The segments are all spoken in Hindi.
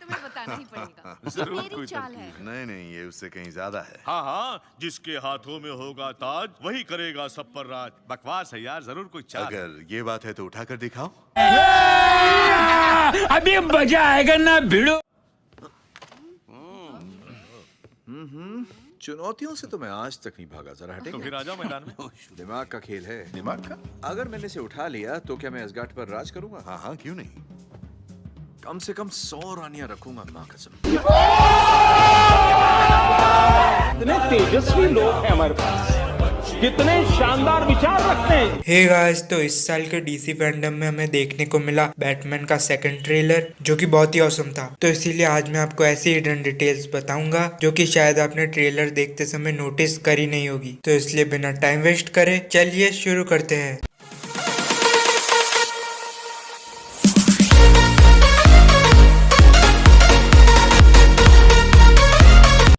तुम्हें बताना ही पड़ेगा। जरूर मेरी कोई चाल है। तरकीब। नहीं नहीं, ये उससे कहीं ज्यादा है। हाँ हाँ, जिसके हाथों में होगा ताज वही करेगा सब पर राज। बकवास है यार, जरूर कोई चाल है। अगर ये बात है तो उठाकर दिखाओ। अभी मजा आएगा ना भिड़ो। चुनौतियों से तो मैं आज तक नहीं भागा, जरा तो हटेंगे। फिर आ जाओ मैदान में। दिमाग का खेल है। दिमाग का? अगर मैंने इसे उठा लिया तो क्या मैं असगाट पर राज करूंगा? हाँ हाँ, क्यों नहीं। कम से कम 100 रानियां रखूंगा, माँ कसम। कितने तेजस्वी लोग हैं हमारे पास, कितने शानदार विचार रखते हैं। हे गाइस, तो इस साल के डीसी फैंडम में हमें देखने को मिला बैटमैन का सेकंड ट्रेलर, जो कि बहुत ही औसम था। तो इसीलिए आज मैं आपको ऐसी हिडन डिटेल्स बताऊंगा जो कि शायद आपने ट्रेलर देखते समय नोटिस करी नहीं होगी। तो इसलिए बिना टाइम वेस्ट करे चलिए शुरू करते हैं।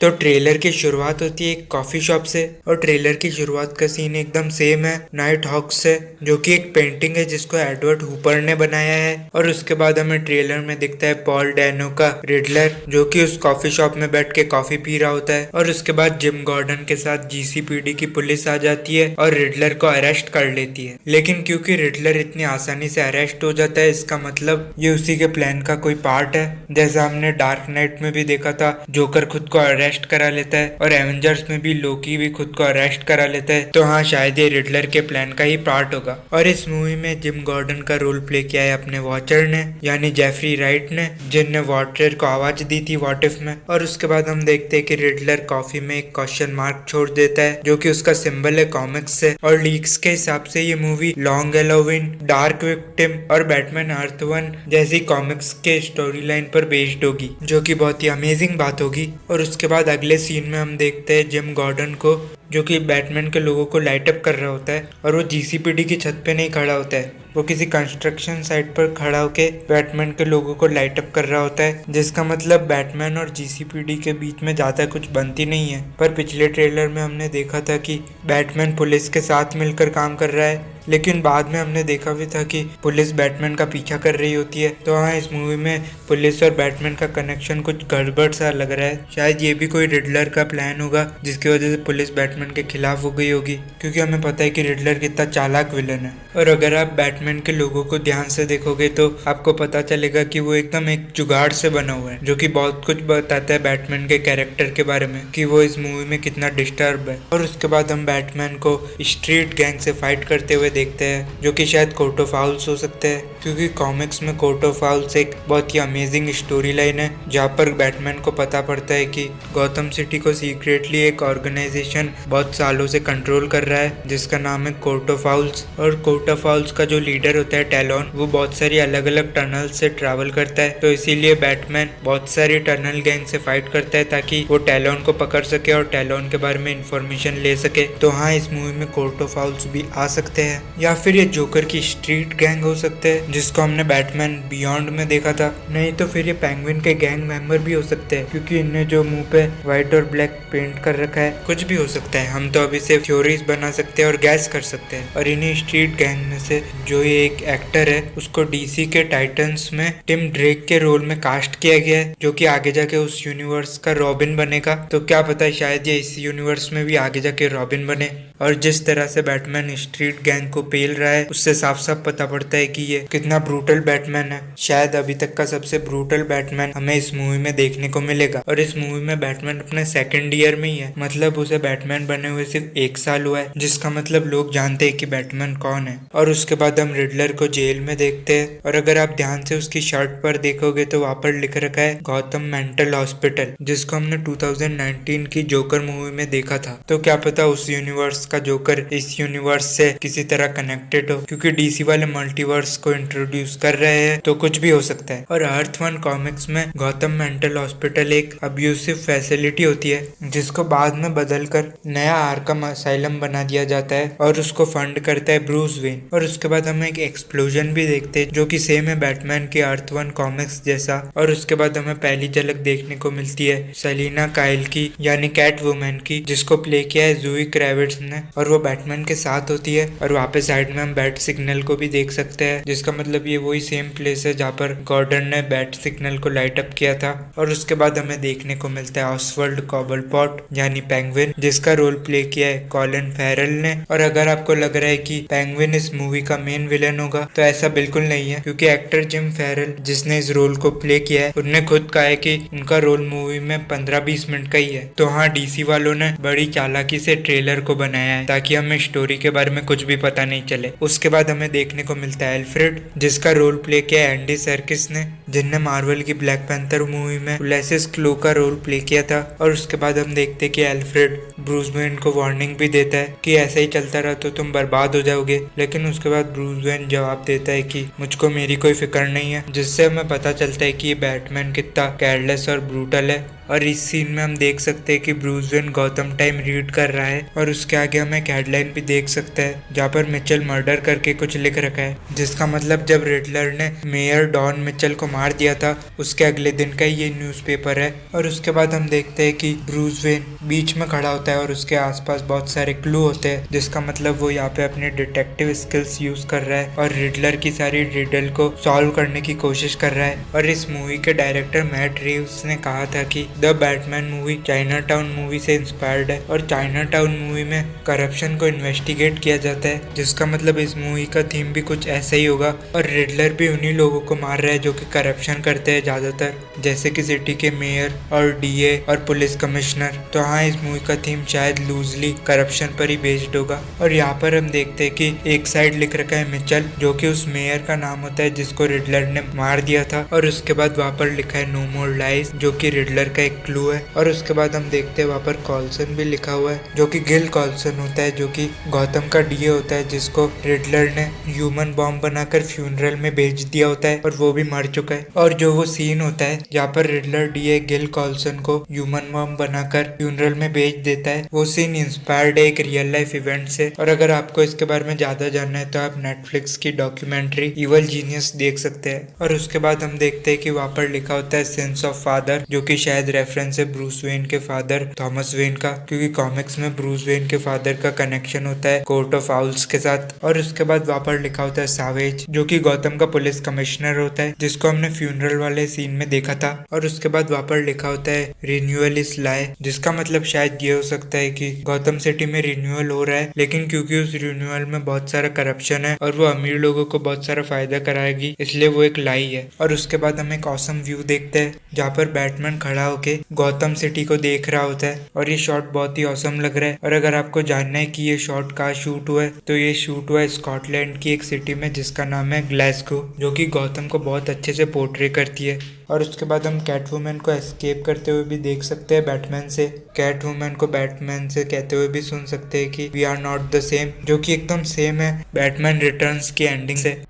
तो ट्रेलर की शुरुआत होती है एक कॉफी शॉप से, और ट्रेलर की शुरुआत का सीन एकदम सेम है नाइट हॉक से, जो कि एक पेंटिंग है जिसको एडवर्ड हुपर ने बनाया है। और उसके बाद हमें ट्रेलर में दिखता है पॉल डैनो का रिडलर, जो कि उस कॉफी शॉप में बैठ के कॉफी पी रहा होता है। और उसके बाद जिम गॉर्डन के साथ जीसीपीडी की पुलिस आ जाती है और रिडलर को अरेस्ट कर लेती है। लेकिन क्योंकि रिडलर इतनी आसानी से अरेस्ट हो जाता है, इसका मतलब ये उसी के प्लान का कोई पार्ट है। जैसा हमने डार्क नाइट में भी देखा था, जोकर खुद को अरेस्ट करा लेता है, और एवेंजर्स में भी लोकी भी खुद को अरेस्ट करा लेता है। तो हाँ, शायद ये रिडलर के प्लान का ही पार्ट होगा। और इस मूवी में जिम गॉर्डन का रोल प्ले किया है अपने वॉचर ने, यानी जेफरी राइट ने, जिनने वॉचर को आवाज दी थी व्हाट इफ में। और उसके बाद हम देखते हैं कि रिडलर कॉफी में एक क्वेश्चन मार्क छोड़ देता है, जो कि उसका सिंबल है कॉमिक्स से। और लीक्स के हिसाब से ये movie long Halloween, dark victim और बैटमैन अर्थ वन जैसी कॉमिक्स के स्टोरी लाइन पर बेस्ड होगी, जो कि बहुत ही अमेजिंग बात होगी। और उसके बाद अगले सीन में हम देखते हैं जिम गॉर्डन को, जो कि बैटमैन के लोगों को लाइट अप कर रहा होता है। और वो जीसीपीडी की छत पे नहीं खड़ा होता है, वो किसी कंस्ट्रक्शन साइट पर खड़ा होके बैटमैन के लोगों को लाइट अप कर रहा होता है, जिसका मतलब बैटमैन और जीसीपीडी के बीच में ज्यादा कुछ बनती नहीं है। पर पिछले ट्रेलर में हमने देखा था कि बैटमैन पुलिस के साथ मिलकर काम कर रहा है, लेकिन बाद में हमने देखा भी था कि पुलिस बैटमैन का पीछा कर रही होती है। तो हाँ, इस मूवी में पुलिस और बैटमैन का कनेक्शन कुछ गड़बड़ सा लग रहा है। शायद ये भी कोई रिडलर का प्लान होगा, जिसकी वजह से पुलिस बैटमैन के खिलाफ हो गई होगी, क्योंकि हमें पता है कि रिडलर कितना चालाक विलन है। और अगर आप बैटमैन के लोगों को ध्यान से देखोगे तो आपको पता चलेगा कि वो एकदम एक जुगाड़ से बना हुआ है, जो कि बहुत कुछ बताता है बैटमैन के कैरेक्टर के बारे में, कि वो इस मूवी में कितना डिस्टर्ब है। और उसके बाद हम बैटमैन को स्ट्रीट गैंग से फाइट करते हुए देखते हैं, जो कि शायद कोर्ट ऑफ आउल्स हो सकते हैं, क्योंकि कॉमिक्स में कोर्ट ऑफ आउल्स एक बहुत ही अमेजिंग स्टोरी लाइन है, जहाँ पर बैटमैन को पता पड़ता है कि गौतम सिटी को सीक्रेटली एक ऑर्गेनाइजेशन बहुत सालों से कंट्रोल कर रहा है, जिसका नाम है कोर्ट ऑफ आउल्स। और कोर्ट ऑफ आउल्स का जो लीडर होता है टैलोन, वो बहुत सारी अलग अलग टनल से ट्रैवल करता है। तो इसीलिए बैटमैन बहुत सारी टनल गैंग से फाइट करता है, ताकि वो टैलोन को पकड़ सके और टैलोन के बारे में इंफॉर्मेशन ले सके। तो हाँ, इस मूवी में कोर्ट ऑफ आउल्स भी आ सकते हैं, या फिर ये जोकर की स्ट्रीट गैंग हो सकते हैं, जिसको हमने बैटमैन बियॉन्ड में देखा था। नहीं तो फिर ये पेंगुइन के गैंग मेंबर भी हो सकते हैं, क्योंकि इनने जो मुंह पे व्हाइट और ब्लैक पेंट कर रखा है। कुछ भी हो सकता है, हम तो अभी सिर्फ थ्योरीज बना सकते हैं और गैस कर सकते हैं। और इन्हीं स्ट्रीट गैंग में से जो ये एक एक्टर है, उसको डीसी के टाइटंस में टिम ड्रेक के रोल में कास्ट किया गया है, जो कि आगे जाके उस यूनिवर्स का रॉबिन बनेगा। तो क्या पता है, शायद ये इस यूनिवर्स में भी आगे जाके रॉबिन बने। और जिस तरह से बैटमैन स्ट्रीट गैंग को पेल रहा है, उससे साफ साफ पता पड़ता है कि ये कितना ब्रूटल बैटमैन है। शायद अभी तक का सबसे ब्रूटल बैटमैन हमें इस मूवी में देखने को मिलेगा। और इस मूवी में बैटमैन अपने सेकंड ईयर में ही है, मतलब उसे बैटमैन बने हुए सिर्फ 1 साल हुआ है, जिसका मतलब लोग जानते हैं कि बैटमैन कौन है। और उसके बाद हम रिडलर को जेल में देखते हैं, और अगर आप ध्यान से उसकी शर्ट पर देखोगे तो वहाँ पर लिख रखा है गौतम मेंटल हॉस्पिटल, जिसको हमने 2019 की जोकर मूवी में देखा था। तो क्या पता उस यूनिवर्स का जोकर इस यूनिवर्स से किसी तरह कनेक्टेड हो, क्योंकि डीसी वाले मल्टीवर्स को इंट्रोड्यूस कर रहे हैं, तो कुछ भी हो सकता है। और अर्थ वन कॉमिक्स में गौतम मेंटल हॉस्पिटल एक अब्यूसिव फैसिलिटी होती है, जिसको बाद में बदलकर नया आर्कम असाइलम बना दिया जाता है, और उसको फंड करता है ब्रूस वेन। और उसके बाद हम एक एक्सप्लोजन भी देखते हैं, जो कि सेम है बैटमैन के अर्थ वन कॉमिक्स जैसा। और उसके बाद हमें पहली झलक देखने को मिलती है सेलिना काइल की, यानी कैट वुमेन की, जिसको प्ले किया है जूई क्रेविट्स ने। है और वो बैटमैन के साथ होती है। और वहाँ पे साइड में हम बैट सिग्नल को भी देख सकते हैं, जिसका मतलब ये वही सेम प्लेस है जहाँ पर गॉर्डन ने बैट सिग्नल को लाइट अप किया था। और उसके बाद हमें देखने को मिलता है ऑसवर्ल्ड कॉबलपॉट यानी पेंगुइन, जिसका रोल प्ले किया है कॉलिन फैरल ने। और अगर आपको लग रहा है कि पेंगुइन इस मूवी का मेन विलन होगा, तो ऐसा बिल्कुल नहीं है, क्योंकि एक्टर जिम फैरल जिसने इस रोल को प्ले किया है उन्होंने खुद कहा है कि उनका रोल मूवी में 15-20 मिनट का ही है। तो हाँ, डीसी वालों ने बड़ी चालाकी से ट्रेलर को बनाया है ताकि हमें स्टोरी के बारे में कुछ भी पता नहीं चले। उसके बाद हमें देखने को मिलता है एल्फ्रेड, जिसका रोल प्ले किया है एंडी सर्किस ने, जिनने मार्वल की ब्लैक पैंथर मूवी में उलिसेस क्लो का रोल प्ले किया था। और उसके बाद हम देखते हैं कि एल्फ्रेड ब्रूस वेन को वार्निंग भी देता है कि ऐसा ही चलता रहा तो तुम बर्बाद हो जाओगे। लेकिन उसके बाद ब्रूस वेन जवाब देता है कि मुझको मेरी कोई फिक्र नहीं है, जिससे हमें पता चलता है कि ये बैटमैन कितना केयरलेस और ब्रूटल है। और इस सीन में हम देख सकते हैं कि Bruce Wayne Gotham time read कर रहा है और उसके आगे हमें एक हेडलाइन भी देख सकते हैं जहाँ पर मिचेल मर्डर करके कुछ लिख रखा है, जिसका मतलब जब रिडलर ने मेयर डॉन मिचेल को मार दिया था उसके अगले दिन का ये न्यूज़पेपर है। और उसके बाद हम देखते हैं कि ब्रूस वेन बीच में खड़ा होता है और उसके आसपास बहुत सारे क्लू होते हैं, जिसका मतलब वो यहाँ पे अपने डिटेक्टिव स्किल्स यूज कर रहा है और रिडलर की सारी रिडल को सॉल्व करने की कोशिश कर रहा है। और इस मूवी के डायरेक्टर मैट रीव्स ने कहा था कि the Batman movie China town movie से इंस्पायर्ड है और चाइना टाउन मूवी में करप्शन को इन्वेस्टिगेट किया जाता है, जिसका मतलब इस मूवी का थीम भी कुछ ऐसा ही होगा। और रिडलर भी उन्हीं लोगों को मार रहा है जो कि करप्शन करते हैं ज्यादातर, जैसे कि सिटी के मेयर और डीए और पुलिस कमिश्नर। तो हाँ, इस मूवी का थीम शायद लूजली करप्शन पर ही बेस्ड होगा। और यहाँ पर हम देखते हैं कि एक साइड लिख रखा है मिचेल, जो कि उस मेयर का नाम होता है जिसको रिडलर ने मार दिया था। और उसके बाद वहाँ पर लिखा है नो मोर लाइज, जो कि रिडलर का एक क्लू है। और उसके बाद हम देखते हैं वहाँ पर कॉल्सन भी लिखा हुआ है, जो कि गिल कॉल्सन होता है, जो कि गौतम का डीए होता है, जिसको रिडलर ने ह्यूमन बॉम्ब बनाकर फ्यूनरल में भेज दिया होता है और वो भी मर चुका है। और जो वो सीन होता है जहाँ पर रिडलर डीए गिल कॉल्सन को ह्यूमन बॉम्ब बनाकर फ्यूनरल में भेज देता है, वो सीन इंस्पायर्ड है एक रियल लाइफ इवेंट से। और अगर आपको इसके बारे में ज्यादा जानना है तो आप नेटफ्लिक्स की डॉक्यूमेंट्री इवल जीनियस देख सकते हैं। और उसके बाद हम देखते हैं कि वहाँ पर लिखा होता है सेंस ऑफ फादर, जो कि शायद रेफरेंस है ब्रूस वेन के फादर थॉमस वेन का, क्योंकि कॉमिक्स में ब्रूस वेन के फादर का कनेक्शन होता है कोर्ट ऑफ आउल्स के साथ। और उसके बाद वहाँ पर लिखा होता है सावेज, जो कि गौतम का पुलिस कमिश्नर होता है, जिसको हमने फ्यूनरल वाले सीन में देखा था। और उसके बाद वहाँ पर लिखा होता है रिन्यूअल इज लाई, जिसका मतलब शायद ये हो सकता है कि गौतम सिटी में रिन्यूअल हो रहा है, लेकिन क्योंकि उस रिन्यूअल में बहुत सारा करप्शन है और वो अमीर लोगों को बहुत सारा फायदा कराएगी, इसलिए वो एक लाई है। और उसके बाद हम एक ऑसम व्यू देखते हैं जहाँ पर बैटमैन खड़ा होके गौतम सिटी को देख रहा होता है और ये शॉट बहुत ही ऑसम लग रहा है। और अगर आपको जानना है कि ये शॉट कहाँ शूट हुआ है, तो ये शूट हुआ है स्कॉटलैंड की एक सिटी में जिसका नाम है ग्लासगो, जो कि गौतम को बहुत अच्छे से पोर्ट्रे करती है। और उसके बाद हम कैटवुमन को एस्केप करते हुए भी देख सकते हैं बैटमैन से। कैटवुमन को बैटमैन से कहते हुए भी सुन सकते हैं कि we are not the same, जो कि एकदम सेम है बैटमैन रिटर्न्स की एंडिंग से।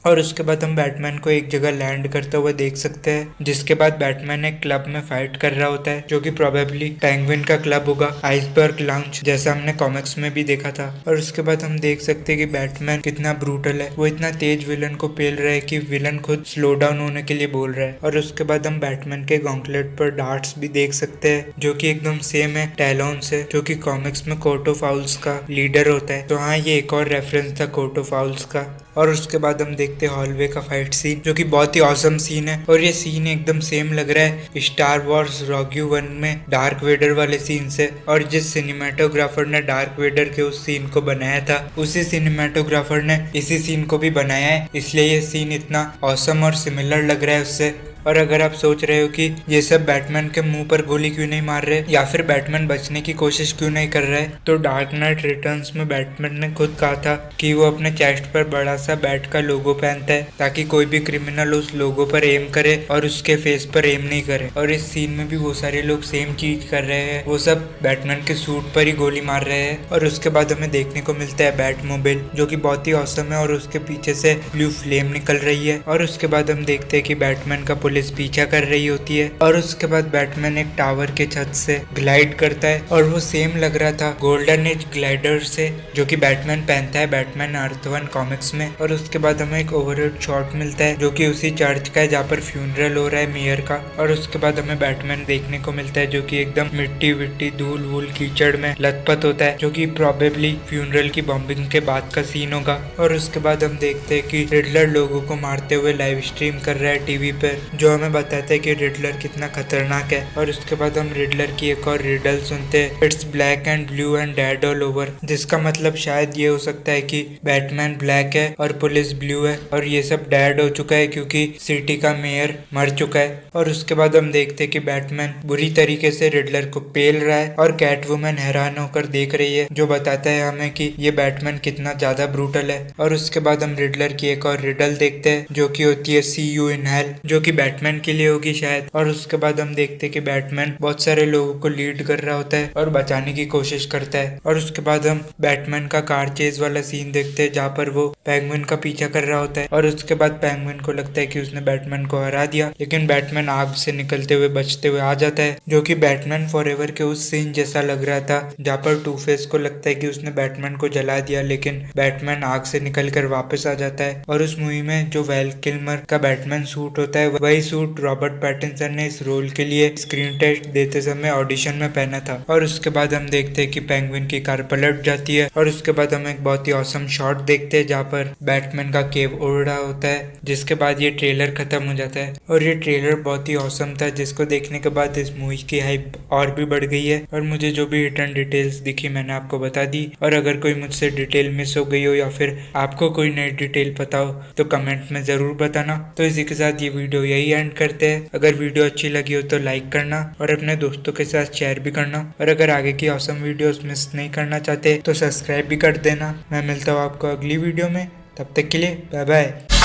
और उसके बाद हम बैटमैन को एक जगह लैंड करते हुए देख सकते हैं, जिसके बाद बैटमैन एक क्लब में फाइट कर रहा होता है, जो कि प्रोबेबली पेंगुइन का क्लब होगा, आइसबर्ग लाउंज, जैसा हमने कॉमिक्स में भी देखा था। और उसके बाद हम देख सकते हैं कि बैटमैन कितना ब्रूटल है, वो इतना तेज विलन को पेल रहा है कि विलन खुद स्लो डाउन होने के लिए बोल रहा है। और उसके बाद हम बैटमैन के गॉन्टलेट पर डार्ट्स भी देख सकते हैं, जो कि एकदम सेम है टैलोन से, जो कि कॉमिक्स में कोर्ट ऑफ आउल्स का लीडर होता है। तो हाँ, ये एक और रेफरेंस था कोर्ट ऑफ आउल्स का। और उसके बाद हम देखते हैं हॉलवे का फाइट सीन, जो कि बहुत ही ऑसम सीन है। और ये सीन एकदम सेम लग रहा है स्टार वॉर्स रॉग 1 में डार्क वेडर वाले सीन से। और जिस सिनेमेटोग्राफर ने डार्क वेडर के उस सीन को बनाया था, उसी सिनेमेटोग्राफर ने इसी सीन को भी बनाया है, इसलिए ये सीन इतना ऑसम और सिमिलर लग रहा है उससे। और अगर आप सोच रहे हो कि ये सब बैटमैन के मुंह पर गोली क्यों नहीं मार रहे या फिर बैटमैन बचने की कोशिश क्यों नहीं कर रहा है, तो डार्क नाइट रिटर्न्स में बैटमैन ने खुद कहा था कि वो अपने चेस्ट पर बड़ा सा बैट का लोगो पहनता है ताकि कोई भी क्रिमिनल उस लोगो पर एम करे और उसके फेस पर एम नहीं करे। और इस सीन में भी वो सारे लोग सेम चीज कर रहे हैं, वो सब बैटमैन के सूट पर ही गोली मार रहे हैं। और उसके बाद हमें देखने को मिलता है बैटमोबाइल, जो कि बहुत ही औसम है और उसके पीछे से ब्लू फ्लेम निकल रही है। और उसके बाद हम देखते हैं कि बैटमैन का पुलिस पुलिस पीछा कर रही होती है। और उसके बाद बैटमैन एक टावर के छत से ग्लाइड करता है और वो सेम लग रहा था गोल्डन एज ग्लाइडर से जो कि बैटमैन पहनता है बैटमैन अर्थ 1 कॉमिक्स में। और उसके बाद हमें एक ओवरहेड शॉट मिलता है जो कि उसी चर्च का है जहाँ पर फ्यूनरल हो रहा है मेयर का। और उसके बाद हमें बैटमैन देखने को मिलता है जो कि एकदम मिट्टी विट्टी धूल वूल कीचड़ में लथपथ होता है, जो कि प्रोबेबली फ्यूनरल की बॉम्बिंग के बाद का सीन होगा। और उसके बाद हम देखते हैं कि रिडलर लोगों को मारते हुए लाइव स्ट्रीम कर रहा है टीवी पर, जो हमें बताता है कि रिडलर कितना खतरनाक है। और उसके बाद हम रिडलर की एक और रिडल सुनते हैं, it's black and blue and dead all over, जिसका मतलब शायद ये हो सकता है कि बैटमैन ब्लैक है और पुलिस ब्लू है और ये सब डेड हो चुका है क्योंकि सिटी का मेयर मर चुका है। और उसके बाद हम देखते हैं कि बैटमैन बुरी तरीके से रिडलर को पेल रहा है और कैटवुमन हैरान होकर देख रही है, जो बताता है हमें कि ये बैटमैन कितना ज्यादा ब्रूटल है। और उसके बाद हम रिडलर की एक और रिडल देखते हैं जो कि होती है सी यू इन हेल, जो कि बैटमैन के लिए होगी शायद। और उसके बाद हम देखते हैं कि बैटमैन बहुत सारे लोगों को लीड कर रहा होता है और बचाने की कोशिश करता है। और उसके बाद हम बैटमैन का कार चेज वाला सीन देखते हैं जहाँ पर वो पेंगुइन का पीछा कर रहा होता है। और उसके बाद पेंगुइन को लगता है कि उसने बैटमैन को हरा दिया, लेकिन बैटमैन आग से निकलते हुए बचते हुए आ जाता है, जो कि बैटमैन फॉरएवर के उस सीन जैसा लग रहा था जहाँ पर टू फेस को लगता है कि उसने बैटमैन को जला दिया, लेकिन बैटमैन आग से निकलकर वापस आ जाता है। और उस मूवी में जो वेल किल्मर का बैटमैन सूट होता है वही सूट रॉबर्ट पैटिंसन ने इस रोल के लिए स्क्रीन टेस्ट देते समय ऑडिशन में पहना था। और उसके बाद हम देखते हैं कि पेंगुइन की कार पलट जाती है और उसके बाद हम एक बहुत ही ऑसम शॉट देखते हैं जहाँ पर बैटमैन का केव उड़ रहा होता है, जिसके बाद ये ट्रेलर खत्म हो जाता है। और ये ट्रेलर बहुत ही ऑसम था, जिसको देखने के बाद इस मूवी की हाइप और भी बढ़ गई है। और मुझे जो भी हिडन डिटेल्स दिखी मैंने आपको बता दी। और अगर कोई मुझसे डिटेल मिस हो गई हो या फिर आपको कोई नई डिटेल पता हो तो कमेंट में जरूर बताना। तो इसी के साथ ये वीडियो यही एंड करते हैं। अगर वीडियो अच्छी लगी हो तो लाइक करना और अपने दोस्तों के साथ शेयर भी करना। और अगर आगे की ऑसम वीडियोस मिस नहीं करना चाहते तो सब्सक्राइब भी कर देना। मैं मिलता हूँ आपको अगली वीडियो में, तब तक के लिए बाय बाय।